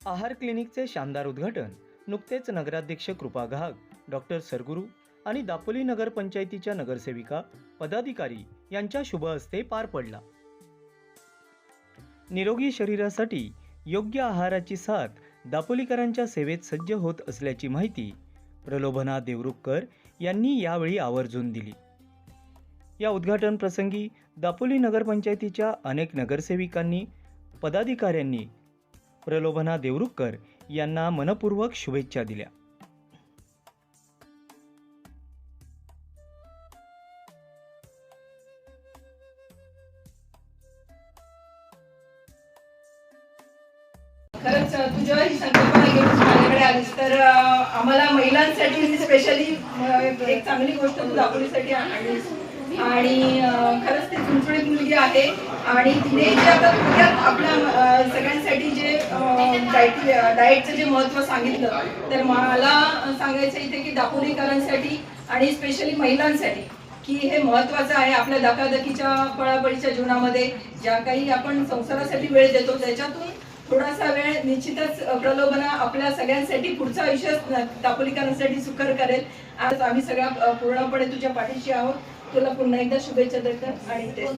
आहार क्लिनिकचे शानदार उद्घाटन नुकतेच नगराध्यक्ष कृपा घाग, डॉक्टर सरगुरू आणि दापोली नगरपंचायतीच्या नगरसेविका पदाधिकारी यांच्या शुभ हस्ते पार पडला। निरोगी शरीरासाठी योग्य आहाराची साथ दापोलीकरांच्या सेवेत सज्ज होत असल्याची माहिती प्रलोभना देवरुखकर यांनी यावेळी आवर्जून दिली। या उद्घाटन प्रसंगी दापोली नगरपंचायतीच्या अनेक नगरसेविकांनी पदाधिकाऱ्यांनी प्रलोभना देवरुखकर यांना मनपूर्वक शुभेच्छा दिल्या। खरंच तू जेव्हा ही संकल्पना घेऊन माझ्याकडे आलीस तर आम्हाला महिलांसाठी स्पेशली एक चांगली गोष्ट तू दापोलीसाठी आणलीस आणि खरंच ती चुणचुणीत मुलगी आहे आणि तिने जे आता थोडक्यात आपल्या सगळ्यांसाठी जे डाएटचं जे महत्त्व सांगितलं तर मला सांगायचं इथे की दापोलीकरांसाठी आणि स्पेशली महिलांसाठी की हे महत्त्वाचं आहे। आपल्या धकाधकीच्या पळापळीच्या जीवनामध्ये ज्या काही आपण संसारासाठी वेळ देतो त्याच्यातून थोडासा वेळ निश्चितच प्रलोभना आपल्या सगळ्यांसाठी पुढचं आयुष्य दापोलीकरांसाठी सुकर करेल। आज आम्ही सगळ्या पूर्णपणे तुझ्या पाठीशी आहोत। तुला पुन्हा एकदा शुभेच्छा देतात आणि